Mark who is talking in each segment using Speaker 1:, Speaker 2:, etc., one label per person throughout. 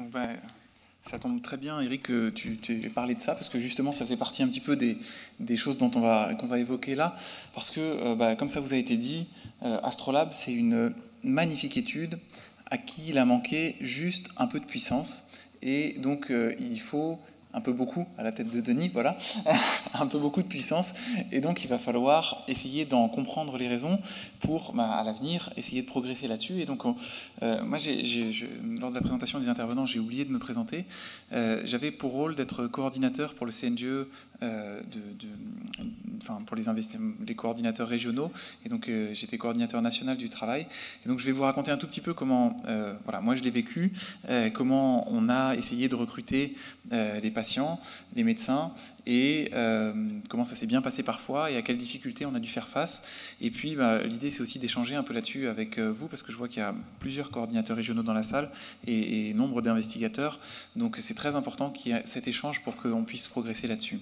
Speaker 1: Donc, ça tombe très bien, Eric, que tu aies parlé de ça, parce que justement, ça faisait partie un petit peu des choses qu'on va évoquer là. Parce que, comme ça vous a été dit, Astrolabe, c'est une magnifique étude à qui il a manqué juste un peu de puissance. Et donc, il faut un peu beaucoup, à la tête de Denis, voilà, un peu beaucoup de puissance. Et donc, il va falloir essayer d'en comprendre les raisons pour, à l'avenir, essayer de progresser là-dessus. Et donc, moi, lors de la présentation des intervenants, j'ai oublié de me présenter. J'avais pour rôle d'être coordinateur pour le CNGE, pour les coordinateurs régionaux. Et donc, j'étais coordinateur national du travail. Et donc, je vais vous raconter un tout petit peu comment, moi, je l'ai vécu, comment on a essayé de recruter les patients, les médecins, et comment ça s'est bien passé parfois et à quelles difficultés on a dû faire face. Et puis l'idée c'est aussi d'échanger un peu là-dessus avec vous, parce que je vois qu'il y a plusieurs coordinateurs régionaux dans la salle et nombre d'investigateurs, donc c'est très important qu'il y ait cet échange pour qu'on puisse progresser là-dessus.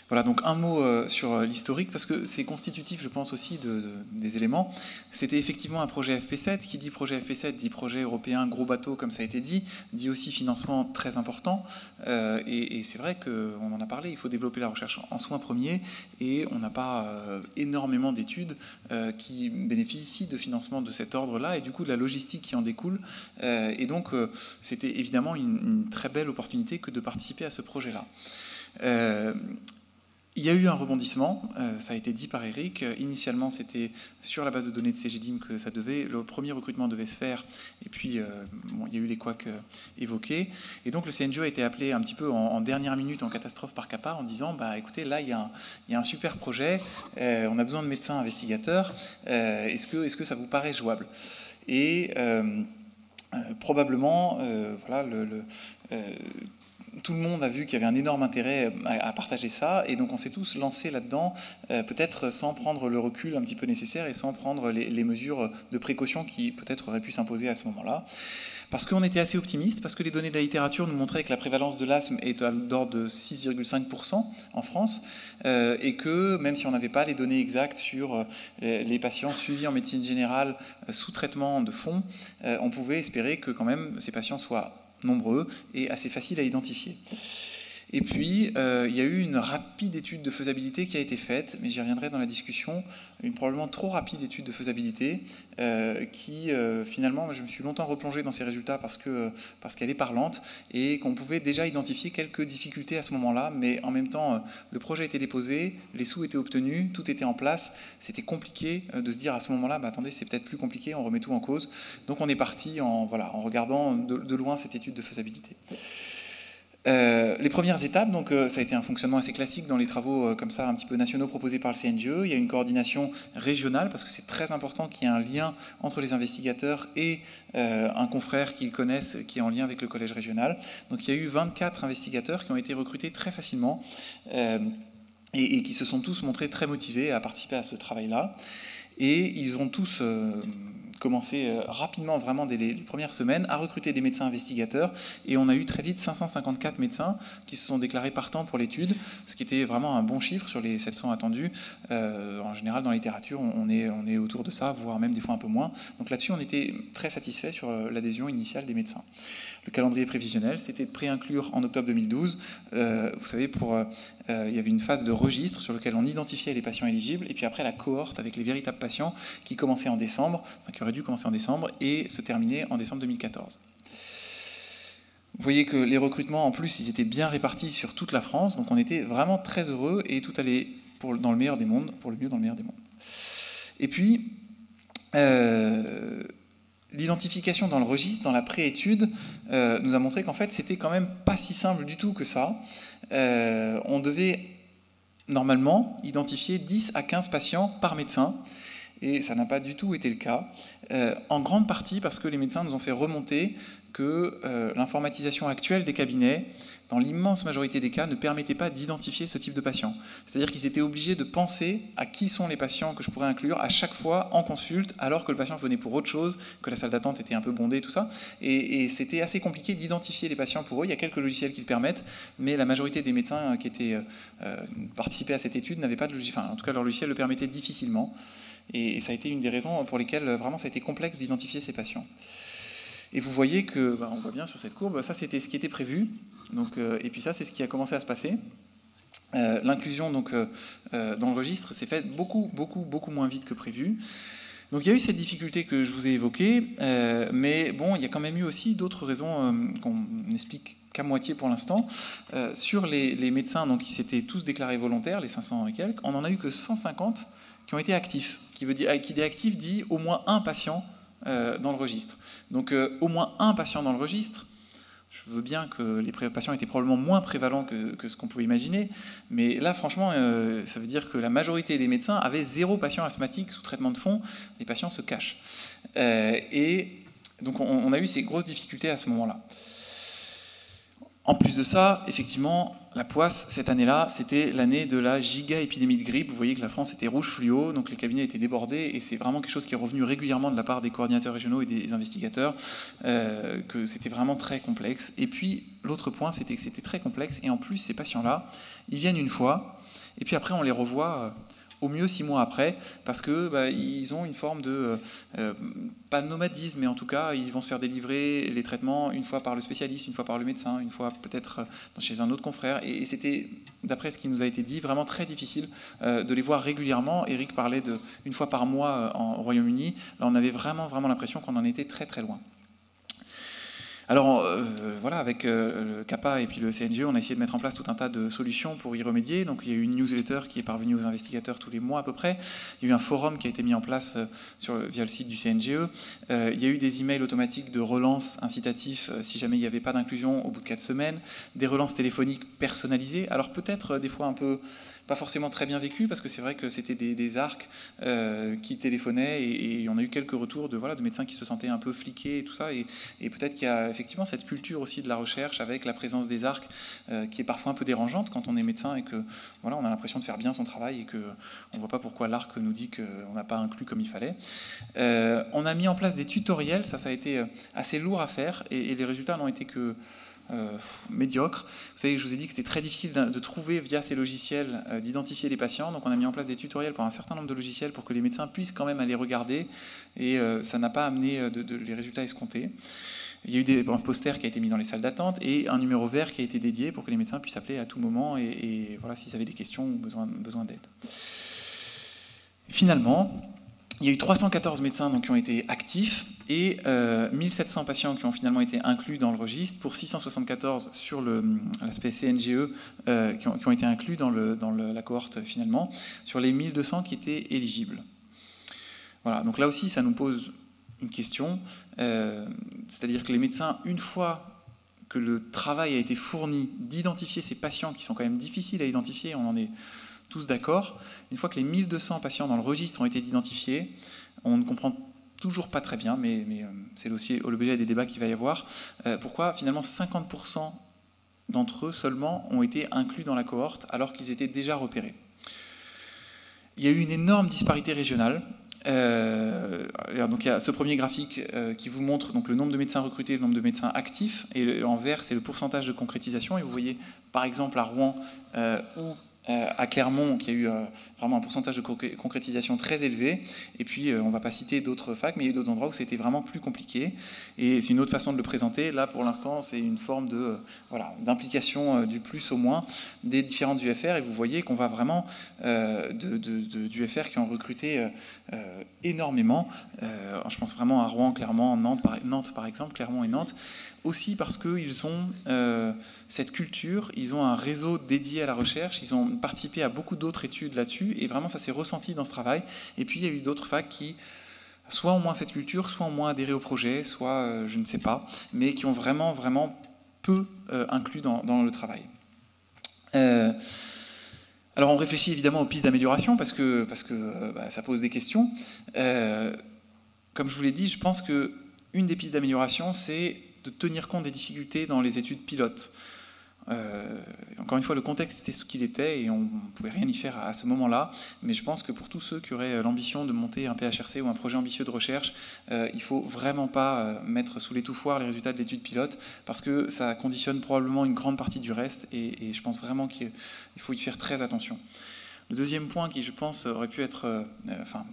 Speaker 1: Voilà, donc un mot sur l'historique, parce que c'est constitutif, je pense, aussi des éléments. C'était effectivement un projet FP7. Qui dit projet FP7 dit projet européen gros bateau, comme ça a été dit aussi financement très important. Et c'est vrai qu'on en a parlé, il faut développer la recherche en soins premiers, et on n'a pas énormément d'études qui bénéficient de financement de cet ordre-là, et du coup de la logistique qui en découle. Et donc, c'était évidemment une très belle opportunité que de participer à ce projet-là. Il y a eu un rebondissement, ça a été dit par Eric. Initialement, c'était sur la base de données de CGDIM que le premier recrutement devait se faire, et puis il y a eu les couacs évoqués. Et donc le CNGE a été appelé un petit peu en dernière minute, en catastrophe par CAPA, en disant écoutez, là, il y a un super projet, on a besoin de médecins investigateurs, est-ce que ça vous paraît jouable? Et probablement, tout le monde a vu qu'il y avait un énorme intérêt à partager ça, et donc on s'est tous lancés là-dedans, peut-être sans prendre le recul un petit peu nécessaire et sans prendre les mesures de précaution qui peut-être auraient pu s'imposer à ce moment-là. Parce qu'on était assez optimiste, parce que les données de la littérature nous montraient que la prévalence de l'asthme est à l'ordre de 6,5% en France, et que même si on n'avait pas les données exactes sur les patients suivis en médecine générale sous traitement de fond, on pouvait espérer que quand même ces patients soient nombreux et assez faciles à identifier. Et puis, il y a eu une rapide étude de faisabilité qui a été faite, mais j'y reviendrai dans la discussion, une probablement trop rapide étude de faisabilité, qui finalement, je me suis longtemps replongé dans ces résultats parce qu'elle est parlante, et qu'on pouvait déjà identifier quelques difficultés à ce moment-là, mais en même temps, le projet était déposé, les sous étaient obtenus, tout était en place, c'était compliqué de se dire à ce moment-là, attendez, c'est peut-être plus compliqué, on remet tout en cause. Donc on est parti en regardant de loin cette étude de faisabilité. Les premières étapes, donc ça a été un fonctionnement assez classique dans les travaux comme ça un petit peu nationaux proposés par le CNGE. Il y a une coordination régionale parce que c'est très important qu'il y ait un lien entre les investigateurs et un confrère qu'ils connaissent qui est en lien avec le collège régional. Donc il y a eu 24 investigateurs qui ont été recrutés très facilement et qui se sont tous montrés très motivés à participer à ce travail-là. Et ils ont tous commencé rapidement, vraiment dès les premières semaines, à recruter des médecins investigateurs, et on a eu très vite 554 médecins qui se sont déclarés partants pour l'étude, ce qui était vraiment un bon chiffre sur les 700 attendus. En général, dans la littérature, on est autour de ça, voire même des fois un peu moins. Donc là-dessus, on était très satisfait sur l'adhésion initiale des médecins. Le calendrier prévisionnel, c'était de préinclure en octobre 2012. Vous savez, il y avait une phase de registre sur lequel on identifiait les patients éligibles, et puis après la cohorte avec les véritables patients qui commençait en décembre, qui aurait dû commencer en décembre et se terminer en décembre 2014. Vous voyez que les recrutements, en plus, ils étaient bien répartis sur toute la France, donc on était vraiment très heureux et tout allait dans le meilleur des mondes, pour le mieux dans le meilleur des mondes. Et puis, l'identification dans le registre, dans la préétude, nous a montré qu'en fait, c'était quand même pas si simple du tout que ça. On devait normalement identifier 10 à 15 patients par médecin, et ça n'a pas du tout été le cas, en grande partie parce que les médecins nous ont fait remonter que l'informatisation actuelle des cabinets, dans l'immense majorité des cas, ne permettait pas d'identifier ce type de patients. C'est-à-dire qu'ils étaient obligés de penser à qui sont les patients que je pourrais inclure à chaque fois en consulte, alors que le patient venait pour autre chose, que la salle d'attente était un peu bondée, tout ça. Et c'était assez compliqué d'identifier les patients pour eux. Il y a quelques logiciels qui le permettent, mais la majorité des médecins qui participaient à cette étude n'avaient pas de logiciel. Enfin, en tout cas, leur logiciel le permettait difficilement. Et ça a été une des raisons pour lesquelles vraiment ça a été complexe d'identifier ces patients. Et vous voyez que, on voit bien sur cette courbe, ça c'était ce qui était prévu, donc, et puis ça c'est ce qui a commencé à se passer. L'inclusion donc dans le registre s'est faite beaucoup moins vite que prévu. Donc il y a eu cette difficulté que je vous ai évoquée, mais bon, il y a quand même eu aussi d'autres raisons qu'on n'explique qu'à moitié pour l'instant. Sur les médecins donc, qui s'étaient tous déclarés volontaires, les 500 et quelques, on n'en a eu que 150 qui ont été actifs. Qui dit actif dit au moins un patient dans le registre. Donc au moins un patient dans le registre, je veux bien que les patients étaient probablement moins prévalents que ce qu'on pouvait imaginer, mais là, franchement, ça veut dire que la majorité des médecins avaient 0 patient asthmatique sous traitement de fond. Les patients se cachent. Et donc, on a eu ces grosses difficultés à ce moment-là. En plus de ça, effectivement, la poisse, cette année-là, c'était l'année de la giga-épidémie de grippe. Vous voyez que la France était rouge fluo, donc les cabinets étaient débordés, et c'est vraiment quelque chose qui est revenu régulièrement de la part des coordinateurs régionaux et des investigateurs, que c'était vraiment très complexe. Et puis, l'autre point, c'était que c'était très complexe, et en plus, ces patients-là, ils viennent une fois, et puis après, on les revoit au mieux 6 mois après, parce que ils ont une forme de, pas de nomadisme, mais en tout cas, ils vont se faire délivrer les traitements une fois par le spécialiste, une fois par le médecin, une fois peut-être chez un autre confrère. Et c'était, d'après ce qui nous a été dit, vraiment très difficile de les voir régulièrement. Eric parlait d'une fois par mois au Royaume-Uni. Là, on avait vraiment l'impression qu'on en était très loin. Alors voilà, avec le CAPA et puis le CNGE, on a essayé de mettre en place tout un tas de solutions pour y remédier. Donc il y a eu une newsletter qui est parvenue aux investigateurs tous les mois à peu près. Il y a eu un forum qui a été mis en place via le site du CNGE. Il y a eu des emails automatiques de relance incitatifs si jamais il n'y avait pas d'inclusion au bout de 4 semaines. Des relances téléphoniques personnalisées. Alors peut-être des fois un peu pas forcément très bien vécu, parce que c'est vrai que c'était des ARC qui téléphonaient, et on a eu quelques retours de médecins qui se sentaient un peu fliqués et tout ça, et peut-être qu'il y a effectivement cette culture aussi de la recherche avec la présence des ARC qui est parfois un peu dérangeante quand on est médecin et que on a l'impression de faire bien son travail et qu'on ne voit pas pourquoi l'ARC nous dit qu'on n'a pas inclus comme il fallait. On a mis en place des tutoriels, ça a été assez lourd à faire, et les résultats n'ont été que médiocre. Vous savez, je vous ai dit que c'était très difficile de trouver via ces logiciels, d'identifier les patients. Donc on a mis en place des tutoriels pour un certain nombre de logiciels pour que les médecins puissent quand même aller regarder, et ça n'a pas amené les résultats escomptés. Il y a eu un poster qui a été mis dans les salles d'attente et un numéro vert qui a été dédié pour que les médecins puissent appeler à tout moment et voilà, s'ils avaient des questions ou besoin d'aide. Finalement, il y a eu 314 médecins qui ont été actifs et 1700 patients qui ont finalement été inclus dans le registre pour 674 sur l'aspect CNGE qui ont été inclus dans la cohorte finalement, sur les 1200 qui étaient éligibles. Voilà, donc là aussi ça nous pose une question, c'est-à-dire que les médecins, une fois que le travail a été fourni d'identifier ces patients qui sont quand même difficiles à identifier, on en est tous d'accord, une fois que les 1200 patients dans le registre ont été identifiés, on ne comprend toujours pas très bien, mais c'est l'objet des débats qu'il va y avoir, pourquoi finalement 50% d'entre eux seulement ont été inclus dans la cohorte alors qu'ils étaient déjà repérés. Il y a eu une énorme disparité régionale. Donc il y a ce premier graphique qui vous montre donc le nombre de médecins recrutés, le nombre de médecins actifs, et en vert c'est le pourcentage de concrétisation, et vous voyez par exemple à Rouen ou à Clermont qui a eu vraiment un pourcentage de concrétisation très élevé, et puis on ne va pas citer d'autres facs, mais il y a eu d'autres endroits où c'était vraiment plus compliqué, et c'est une autre façon de le présenter. Là pour l'instant c'est une forme d'implication du plus au moins des différentes UFR, et vous voyez qu'on va vraiment d'UFR qui ont recruté énormément, je pense vraiment à Rouen, Clermont, Nantes par exemple, Clermont et Nantes, aussi parce qu'ils ont cette culture, ils ont un réseau dédié à la recherche, ils ont participé à beaucoup d'autres études là-dessus, et vraiment ça s'est ressenti dans ce travail. Et puis il y a eu d'autres facs qui soit ont moins cette culture, soit ont moins adhéré au projet, soit je ne sais pas, mais qui ont vraiment peu inclus dans le travail. Alors on réfléchit évidemment aux pistes d'amélioration parce que ça pose des questions. Comme je vous l'ai dit, je pense qu'une des pistes d'amélioration, c'est de tenir compte des difficultés dans les études pilotes. Encore une fois, le contexte était ce qu'il était et on ne pouvait rien y faire à ce moment-là, mais je pense que pour tous ceux qui auraient l'ambition de monter un PHRC ou un projet ambitieux de recherche, il ne faut vraiment pas mettre sous l'étouffoir les résultats de l'étude pilote, parce que ça conditionne probablement une grande partie du reste, et je pense vraiment qu'il faut y faire très attention. Le deuxième point qui, je pense, aurait pu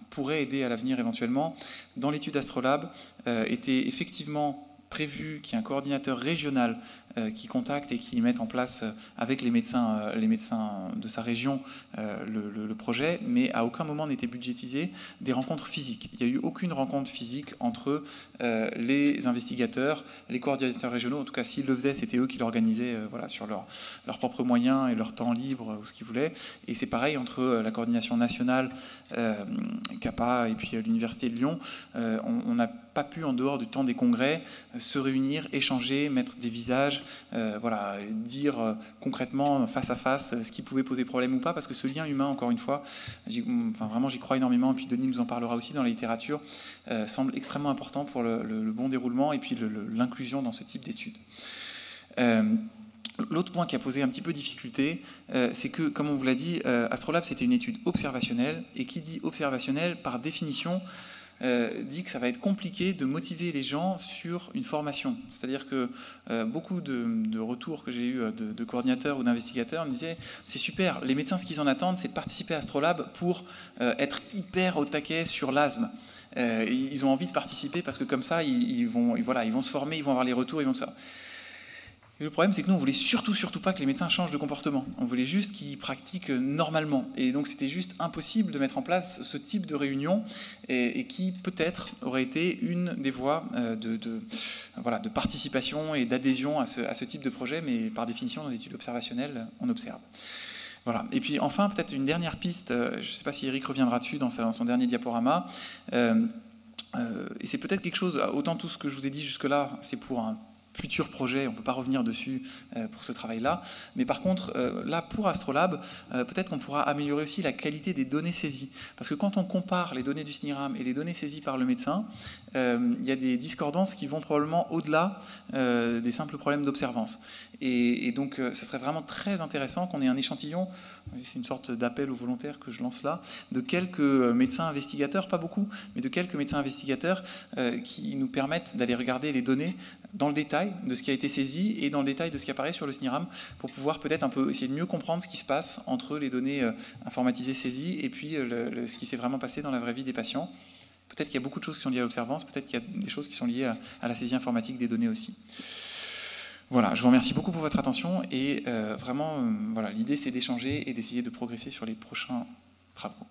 Speaker 1: pourrait aider à l'avenir éventuellement, dans l'étude Astrolabe, était effectivement prévu qu'il y ait un coordinateur régional qui contacte et qui mette en place avec les médecins de sa région le projet, mais à aucun moment n'était budgétisé des rencontres physiques. Il n'y a eu aucune rencontre physique entre les investigateurs, les coordinateurs régionaux. En tout cas, s'ils le faisaient, c'était eux qui l'organisaient voilà, sur leurs propres moyens et leur temps libre, ou ce qu'ils voulaient. Et c'est pareil entre la coordination nationale, CAPA, et puis l'Université de Lyon. On n'a pas pu, en dehors du temps des congrès, se réunir, échanger, mettre des visages, voilà, dire concrètement, face à face, ce qui pouvait poser problème ou pas, parce que ce lien humain, encore une fois, vraiment j'y crois énormément, et puis Denis nous en parlera aussi dans la littérature, semble extrêmement important pour le bon déroulement et puis l'inclusion dans ce type d'études. L'autre point qui a posé un petit peu difficulté, c'est que, comme on vous l'a dit, Astrolabe, c'était une étude observationnelle, et qui dit observationnelle, par définition, dit que ça va être compliqué de motiver les gens sur une formation. C'est-à-dire que beaucoup de retours que j'ai eu de coordinateurs ou d'investigateurs me disaient « c'est super, les médecins, ce qu'ils en attendent, c'est de participer à Astrolabe pour être hyper au taquet sur l'asthme. Ils ont envie de participer parce que comme ça, ils vont se former, ils vont avoir les retours, ils vont ça. » Et le problème, c'est que nous, on voulait surtout pas que les médecins changent de comportement. On voulait juste qu'ils pratiquent normalement. Et donc, c'était juste impossible de mettre en place ce type de réunion et qui, peut-être, aurait été une des voies de participation et d'adhésion à ce type de projet. Mais par définition, dans les études observationnelles, on observe. Voilà. Et puis, enfin, peut-être une dernière piste. Je ne sais pas si Eric reviendra dessus dans son dernier diaporama. Et c'est peut-être quelque chose, autant tout ce que je vous ai dit jusque-là, c'est pour un futur projet, on ne peut pas revenir dessus pour ce travail-là. Mais par contre, là, pour Astrolabe, peut-être qu'on pourra améliorer aussi la qualité des données saisies. Parce que quand on compare les données du SNIRAM et les données saisies par le médecin, il y a des discordances qui vont probablement au-delà des simples problèmes d'observance. Et donc, ça serait vraiment très intéressant qu'on ait un échantillon, c'est une sorte d'appel aux volontaires que je lance là, de quelques médecins investigateurs, pas beaucoup, mais de quelques médecins investigateurs qui nous permettent d'aller regarder les données dans le détail de ce qui a été saisi et dans le détail de ce qui apparaît sur le SNIRAM pour pouvoir peut-être un peu essayer de mieux comprendre ce qui se passe entre les données informatisées saisies et puis ce qui s'est vraiment passé dans la vraie vie des patients. Peut-être qu'il y a beaucoup de choses qui sont liées à l'observance, peut-être qu'il y a des choses qui sont liées à la saisie informatique des données aussi. Voilà, je vous remercie beaucoup pour votre attention et vraiment, voilà, l'idée c'est d'échanger et d'essayer de progresser sur les prochains travaux.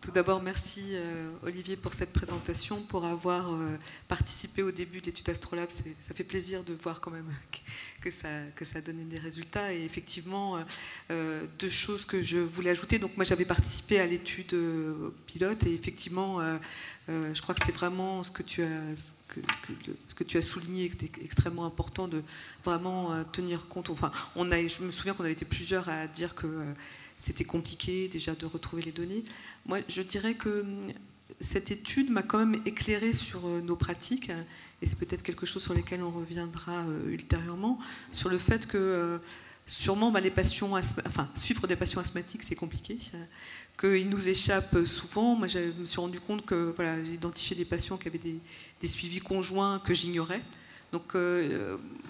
Speaker 2: Tout d'abord, merci Olivier pour cette présentation, pour avoir participé au début de l'étude Astrolabe. Ça fait plaisir de voir quand même que ça a donné des résultats. Et effectivement, deux choses que je voulais ajouter. Donc moi, j'avais participé à l'étude pilote et effectivement, je crois que c'est vraiment ce que tu as souligné, qui était extrêmement important de vraiment tenir compte. Enfin, je me souviens qu'on avait été plusieurs à dire que c'était compliqué déjà de retrouver les données. Moi, je dirais que cette étude m'a quand même éclairé sur nos pratiques, et c'est peut-être quelque chose sur lequel on reviendra ultérieurement, sur le fait que sûrement les patients, suivre des patients asthmatiques, c'est compliqué, qu'ils nous échappent souvent. Moi, je me suis rendu compte que voilà, j'ai identifié des patients qui avaient des suivis conjoints que j'ignorais. Donc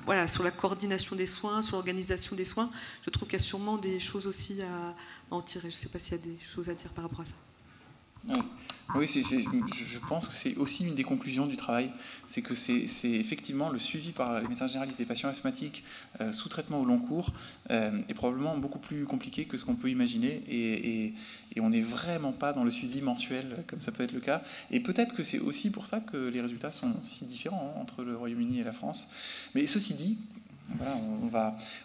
Speaker 2: voilà, sur la coordination des soins, sur l'organisation des soins, je trouve qu'il y a sûrement des choses aussi à en tirer. Je ne sais pas s'il y a des choses à dire par rapport à ça.
Speaker 1: Oui, je pense que c'est aussi une des conclusions du travail, c'est que c'est effectivement le suivi par les médecins généralistes des patients asthmatiques sous traitement au long cours est probablement beaucoup plus compliqué que ce qu'on peut imaginer et on n'est vraiment pas dans le suivi mensuel comme ça peut être le cas. Et peut-être que c'est aussi pour ça que les résultats sont si différents entre le Royaume-Uni et la France. Mais ceci dit, voilà,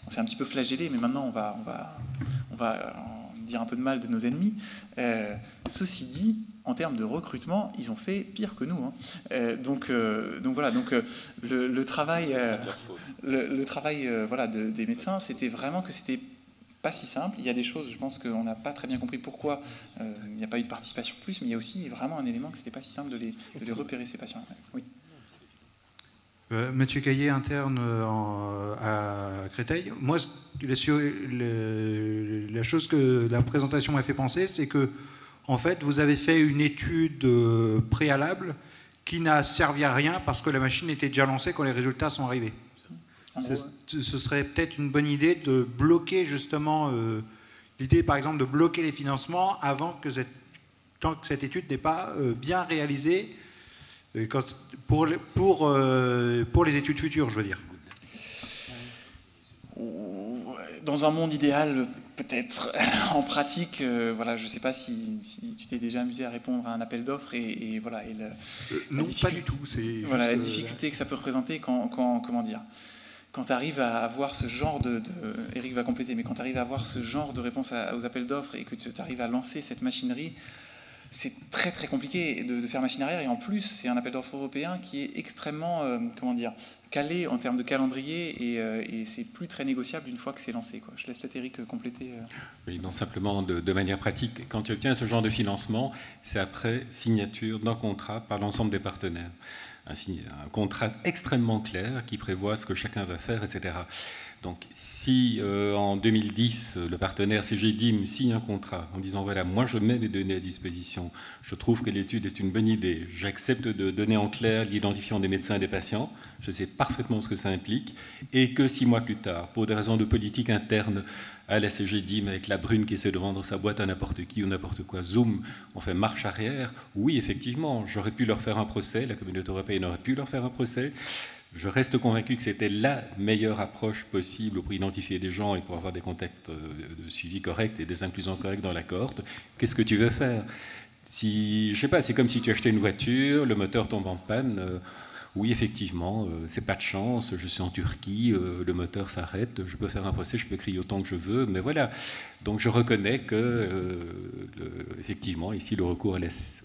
Speaker 1: on s'est un petit peu flagellé, mais maintenant on va dire un peu de mal de nos ennemis. Ceci dit, en termes de recrutement, ils ont fait pire que nous. Donc voilà, le travail, voilà, des médecins, c'était vraiment que c'était pas si simple. Il y a des choses, je pense qu'on n'a pas très bien compris pourquoi il n'y a pas eu de participation plus, mais il y a aussi vraiment un élément que c'était pas si simple de les repérer, ces patients. Oui.
Speaker 3: Mathieu Caillé, interne à Créteil. Moi, la chose que la présentation m'a fait penser, c'est que, en fait, vous avez fait une étude préalable qui n'a servi à rien parce que la machine était déjà lancée quand les résultats sont arrivés. Ce serait peut-être une bonne idée de bloquer justement l'idée, par exemple, de bloquer les financements avant que tant que cette étude n'est pas bien réalisée pour les études futures, je veux dire.
Speaker 1: Dans un monde idéal, peut-être. En pratique, voilà, je ne sais pas si tu t'es déjà amusé à répondre à un appel d'offres voilà.
Speaker 3: Non, pas du tout.
Speaker 1: Voilà, la difficulté que ça peut représenter comment dire. Quand tu arrives à avoir ce genre Eric va compléter, mais quand tu arrives à avoir ce genre de réponse aux appels d'offres et que tu arrives à lancer cette machinerie, c'est très très compliqué de faire machine arrière. Et en plus, c'est un appel d'offres européen qui est extrêmement, calé en termes de calendrier et c'est plus très négociable une fois que c'est lancé, quoi. Je laisse peut-être Eric compléter.
Speaker 4: Oui, non, simplement de manière pratique. Quand tu obtiens ce genre de financement, c'est après signature d'un contrat par l'ensemble des partenaires. Un contrat extrêmement clair qui prévoit ce que chacun va faire, etc. Donc si en 2010, le partenaire CGDIM signe un contrat en disant voilà, moi je mets les données à disposition, je trouve que l'étude est une bonne idée, j'accepte de donner en clair l'identifiant des médecins et des patients, je sais parfaitement ce que ça implique, et que 6 mois plus tard, pour des raisons de politique interne à la CGDIM, avec la brune qui essaie de vendre sa boîte à n'importe qui ou n'importe quoi, zoom, on fait marche arrière, oui, effectivement, j'aurais pu leur faire un procès, la communauté européenne aurait pu leur faire un procès. Je reste convaincu que c'était la meilleure approche possible pour identifier des gens et pour avoir des contacts de suivi corrects et des inclusions correctes dans la cohorte. Qu'est-ce que tu veux faire? Je sais pas, c'est comme si tu achetais une voiture, le moteur tombe en panne. Oui, effectivement, c'est pas de chance, je suis en Turquie, le moteur s'arrête, je peux faire un procès, je peux crier autant que je veux, mais voilà. Donc je reconnais que, effectivement, ici, le recours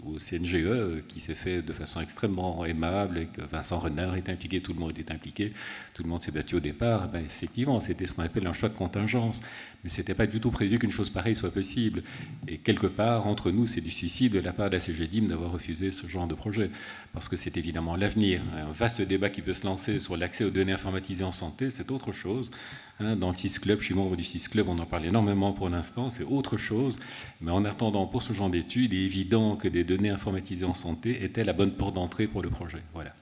Speaker 4: au CNGE, qui s'est fait de façon extrêmement aimable, et que Vincent Renard est impliqué, tout le monde est impliqué, tout le monde s'est battu au départ, ben, effectivement, c'était ce qu'on appelle un choix de contingence. Mais ce n'était pas du tout prévu qu'une chose pareille soit possible. Et quelque part, entre nous, c'est du suicide de la part de la CGDIM d'avoir refusé ce genre de projet. Parce que c'est évidemment l'avenir. Un vaste débat qui peut se lancer sur l'accès aux données informatisées en santé, c'est autre chose. Dans le CIS Club, je suis membre du CIS Club, on en parle énormément pour l'instant, c'est autre chose. Mais en attendant, pour ce genre d'études, il est évident que des données informatisées en santé étaient la bonne porte d'entrée pour le projet. Voilà.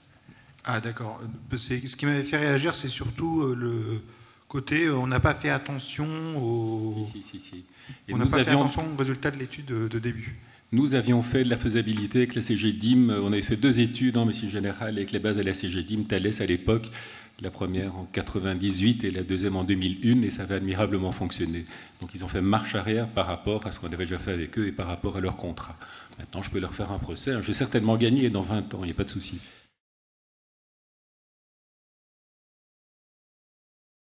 Speaker 3: Ah d'accord. Ce qui m'avait fait réagir, c'est surtout le côté on n'a pas fait attention aux attention aux résultats de l'étude de début.
Speaker 4: Nous avions fait de la faisabilité avec la CGDIM, on avait fait 2 études en médecine générale avec les bases de la CGDIM, Thales à l'époque, la première en 98 et la deuxième en 2001, et ça avait admirablement fonctionné. Donc ils ont fait marche arrière par rapport à ce qu'on avait déjà fait avec eux et par rapport à leur contrat. Maintenant, je peux leur faire un procès, je vais certainement gagner dans 20 ans, il n'y a pas de souci.